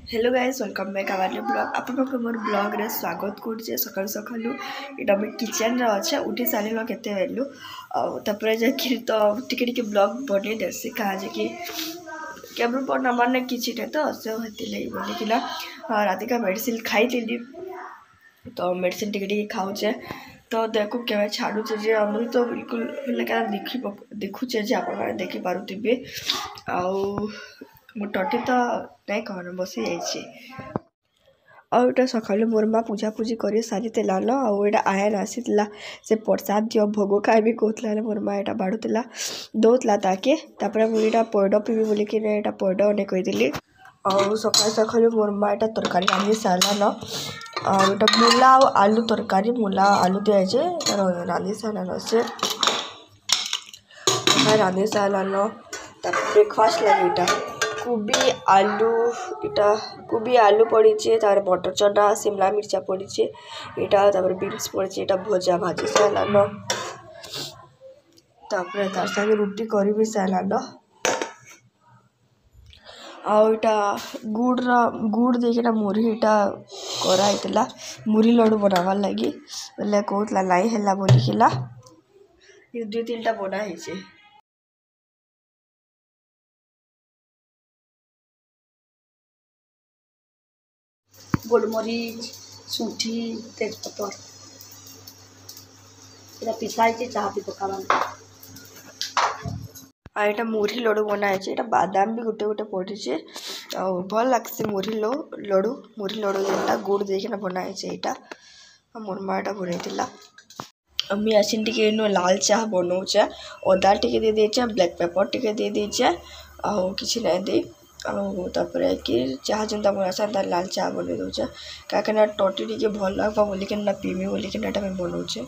Hello guys welcome back our blog आपन मोर blog रे स्वागत करछे सकाल सकालू इटा मैं किचन रे अच्छे उठी सारे केते वेलु तापर जाकि तो टिके टिके ब्लॉग बने देसी कहा जे कि केबल पढ़ना माने किछि ने तो से होती ले बोली किला राति का मेडिसिन खाई थी तो मेडिसिन टिके टिके खाउछे तो देखो केवे छाडुचे जे हम तो बिल्कुल लगा देखुचे जे आपन देखि पारुतिबे आउ मो टटी तो नहीं कहना बसी जाइए आउटा सका मोर माँ पूजा पूजी कर सारी न आउटा आयन आसीला से प्रसाद दियो भोग खाइबी कहला मोर माँ यहाँ बाढ़ुला दौला ताके मुझे पैड पीबी बोलिकी पैड अने कहीदी और सका सका मोर माँ यहाँ तरकारी रांधि सारा न आउटा मूला आलू तरकारी मूला आलू दिए रांधि सारा से रांधि सारा न ब्रेकफास्ट लगे इटा कोबी आलू इटा कोबी आलू पड़ी तार मटर चना शिमला मिर्चा पड़ी इटा बीन्स पड़ी इटा भजा भाजी सारान तार संगे रुटी कर भी सारान आउटा गुड़ देना मुरी इटा कराइला मुरी लड्डू बनावार लगी बोले कहला नाई है बोलिकिला दुई तीन बनाई गोलमरीच सुंठी तेजपतर এটা পিছাইছে চাହା भी पकावा यहाँ मुरी लड्डू बनाई ये बादाम भी गोटे गोटे पड़े भल लगसी मुरी लड्डू जेनटा गुड़ देना बनाई यहाँ मोर माँ यहाँ बनईला मैं आसिन टे लाल चाह बनाऊे अदा टे दे देचे ब्लैक पेपर टे दे देचे आउ कि ना दे आउे कि चाह जनता बना लाल चाह बन दूचे क्या टटी टे भल लगे बोलिक पीमी बोलिक मैं बनाऊे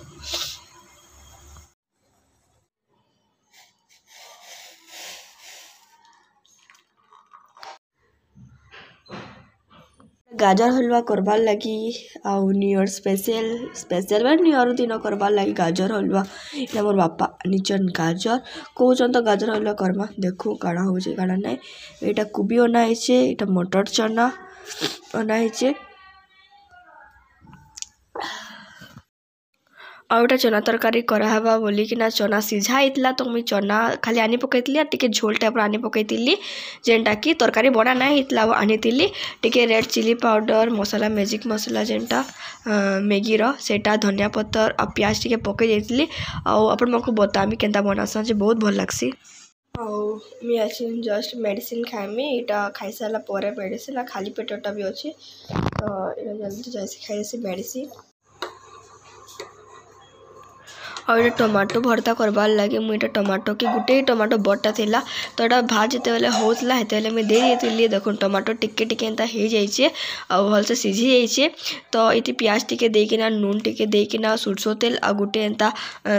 गाजर हलवा करवार लगी आउ new year special new year दिन करवार लगी गाजर हलवा ये मोर बापा आनीचन गाजर कहन तो गाजर हलवा करमा देखो काड़ा हो काड़ा ना यहाँ कोबी अनाई यहाँ मटर चना अनाई आउटा चना तरकारी करावा बोलिकिना चना सीझाइला तो मुझे चना खाली आनी पकईली टी झोल टाइप आनी पकईली जेनटा कि तरकारी बना ना होता आनी टी रेड चिली पाउडर मसला मैजिक मसला जेनटा मैगी सेटा धनिया पत्तर आ प्याज टी पकई जाइली आपण मको बतामी केनता बनासा जे बहुत भल लगसी मुझे आज जस्ट मेडिसिन खाइमी यहाँ खाई सारा पर मेडिसिन खाली पेटटा भी अच्छे तो जल्दी जैसे खाई मेडिसिन और ये टमाटो भर्ता करवार लगे मुझे टमाटो की गोटे टमाटो बटा थिला तो यहाँ भात जिते बेले होता है मुझे दे देती देख टमाटो टिके टिके एंता हो जाइए आ भलसे सीझी जाइए तो ये प्याज टिके देकिना नून टिके देकिना सोरसो तेल आ गोटे एंता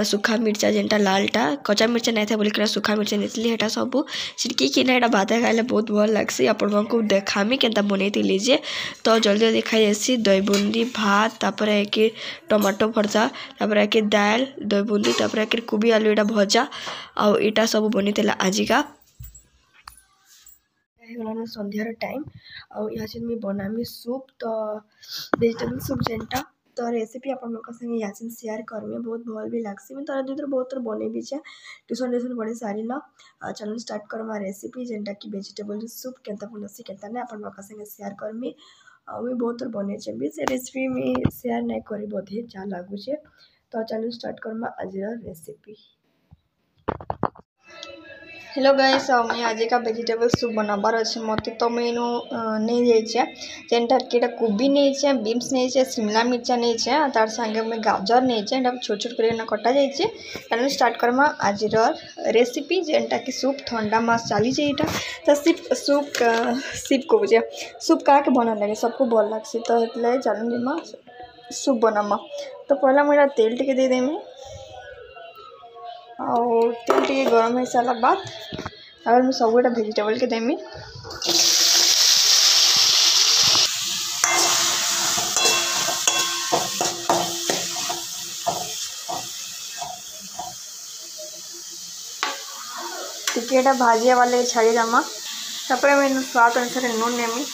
सुखा मिर्चा जेनटा लालटा कच्चा मिर्चा नहीं था बोलिक सुखा मिर्चा नहीं यहाँ सब छिड़की कि यहाँ भात खाइले बहुत भल लगसी आपण को देखामी केनता बनई लीजिए तो जल्दी जल्दी खाई जासी दही बुंदी भात तापर कि टमाटो भर्ता तापर कि दाल दही बुंदी तापर कि कोबी आलू यहाँ भजा आटा सब बनी आजिका संध्यार टाइम यहाँ मैं बनामी सूप तो वेजिटेबल सूप जेनटा तो रेसिपी आप संगे यहाँ शेयर करमी बहुत भल भी लगसी मैं तरह दुई बहुत थर बन भी ट्यूशन पढ़ी सारी न चैनल स्टार्ट करमा रेसिपी जेनटा कि वेजिटेबल सूप केनता बनसी केनता नहीं आप संगे शेयर करमी मुझे बहुत थर बन भी से रेसिपी में शेयर नहीं करी बोधे जहाँ लगुचे तो चलो स्टार्ट करमा आज रेसिपी। हेलो गाइस मैं आज का वेजिटेबल सूप बनाबार अच्छे मत तो मैंने नहीं जाइए जेनटा कि कोबी नहीं बीन्स नहीं शिमला मिर्चा नहीं तार संगे मैं गाजर नहीं छोट छोट कर कटा जाइए स्टार्ट करमा आज रेसिपी जेनटा कि सूप ठंडा मास चली जाए तो सूप कहे सूप क्या बना लगे सबको भल लगसी तो चलो जिमा सूप बनामा तो पहला मुझे तेल टिके दे देमी और तेल टिके गरम हो सारा बाद अगर मैं सब गोटा वेजिटेबल के देमी टिके भाजिया वाले छाड़ी दमा तापर मैं स्वाद अनुसार नून नेमी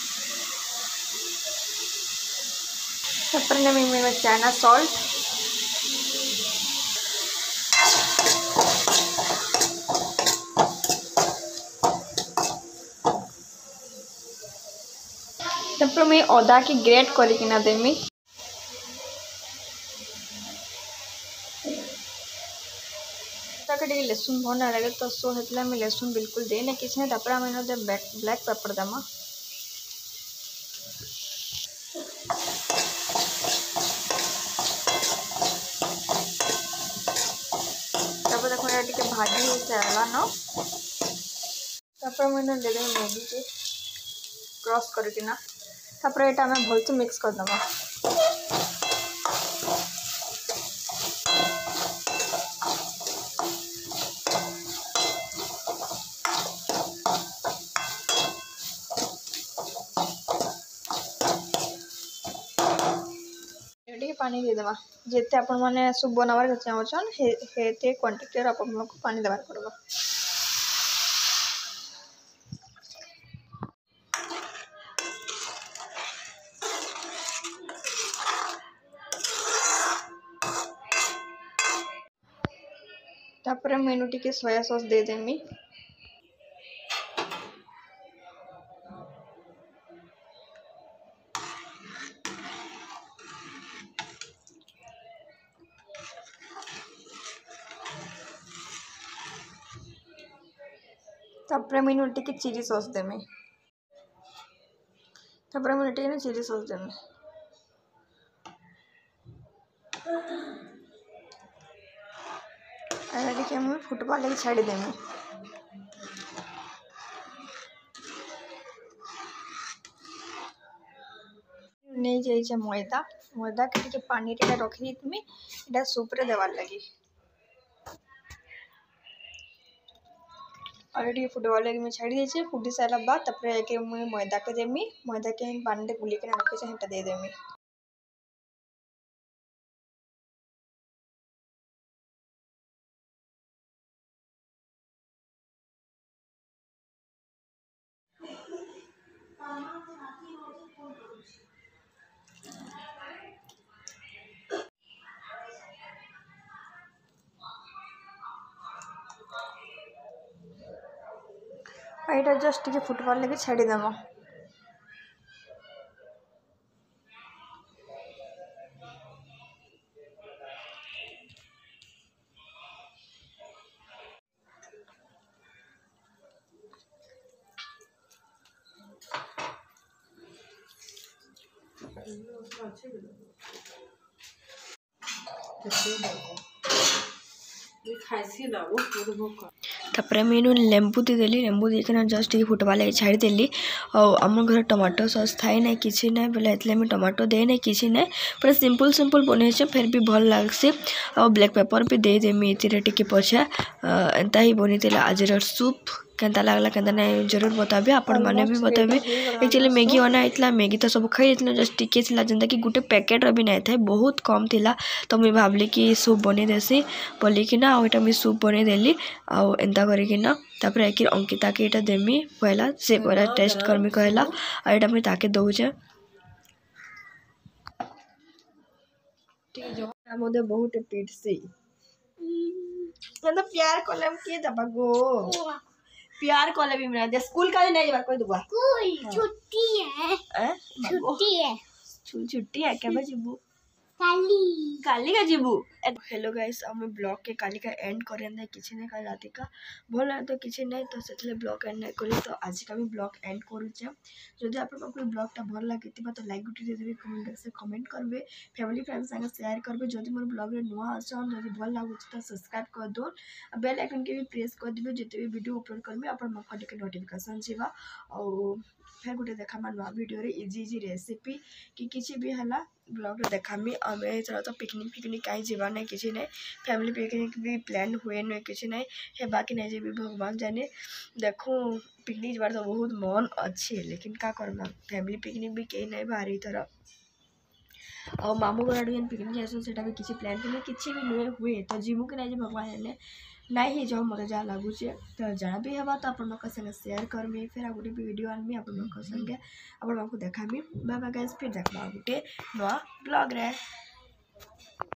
ତାପରେ ନେମି ଚାଇନା ସଲ୍ଟ ତାପରେ ମୁଇଁ ଅଦା କି ଗ୍ରେଟ୍ କରିକିନା ଦେମି ताके ଟିକେ लहसुन भल ना लगे तो सो हेतला में लहसुन बिल्कुल दे ना किछ नहीं तापर हम इनो ब्लैक पेपर दमा तापर देखो ये ଟିକେ भाजी हो सारा न तापर हम इनो दे दे मैगी के क्रॉस करके ना तापर एटा हम भल से मिक्स कर दमा पानी दे देवा जिते आपण माने सूप बनावार के चाहछन हेते क्वांटिटी रे आपण को पानी देवार पड़बो तापर मेनू टिके सोया सॉस दे देमी तापर मेनू टिके चिली सॉस देमी तापर मेनू टिके चिली सॉस देमी एटा टिके हम फुटबॉल लगे छाड़ी देमी नहीं जाइए मैदा मैदा के टिके पानी रे रखी देमी एटा सूप रे देवार लगी ऑलरेडी फुटबॉल लगे में छाड़ी देछे फुटी सारा बाद तापर एके मुई मैदा के देमी मैदा के पानी रे गुली के रखे से हेटा दे देमी एटा जस्ट टिके फुटबॉल लगे छाड़ी देमा तापर मेनू लेंबू देदेली लेंबू देना जस्ट टिके फुटबॉल लगे छाड़ी देली और आम घर टमाटो सॉस थाए ना किसी ना बोले एतले में टमाटो दे ना किसी ना पूरा सिंपल सिंपल बने फिर भी भल लगसी और ब्लैक पेपर भी दे देमी इतिरे टिके पछे एंता ही बनी आज सूप केंता लागला केंता नहीं जरूर बताबे आपण माने भी बताबे एक्चुअली मैगी बना इतला मैगी तो सब खाई इतना जस्ट टिके थिला जंता कि गुटे पैकेट भी नहीं था बहुत कम थिला तो मुई भाबली कि सूप बने देसी बोली कि ना ओटा मी सूप बने देली आ एंता करी कि ना तापर एक अंकिता के एटा देमी पहला से पहला टेस्ट करमी कहला आ एटा मी ताके दउजे ठीक जो मोदे बहुत पीटसी मतलब प्यार कलम के दबा गो प्यार कॉले भी मिला स्कूल का नहीं बार कोई दुआ कोई छुट्टी है छुट्टी है क्या बजीबू काली का जीबू हेलो गाइस हम ब्लॉग के काली का एंड करें ना किसी ने कल रात का भल ना तो किसी नहीं तो से ब्लॉग एंड नहीं करी तो आज का भी ब्लॉग एंड करुचे जदि आपको ब्लॉगटा भल लगी तो लाइक गुटी दे देबे कमेंट बॉक्स में कमेंट करबे फैमिली फ्रेंड्स संग शेयर करबे जदि मोर ब्लॉग रे नुआ आछन जदि भल लागु तो सब्सक्राइब कर दो बेल आइकन के भी प्रेस कर दिबे जते भी वीडियो अपलोड करबे अपन मखा के नोटिफिकेशन जीवा और फिर गोटे देखा नुआ वीडियो रे इजी रेसिपी कि किसी भी हला ब्लॉग रे देखामी आमे तो पिकनिक कहीं जीवा नहीं किसी नहीं फैमिली पिकनिक भी प्लान हुए नहीं किसी नहीं है बाकी नहीं जी भगवान जाने देखो पिकनिक जीवार तो बहुत मन अच्छे लेकिन का करना फैमिली पिकनिक भी कहीं नहीं बाहरी तरह और मामू घर पिकनिक आस भी किसी प्लान किसी भी नुए हुए तो जीमू के नहीं भगवान जाने नहीं जो मत जहाँ लगुच तो जहाँ भी हेबा तो अपन संगे शेयर करमी फिर गोटे भी वीडियो आनमी अपन संगे अपन देखा बाय बाय गाइस फिर देखा गोटे नवा ब्लॉग रे।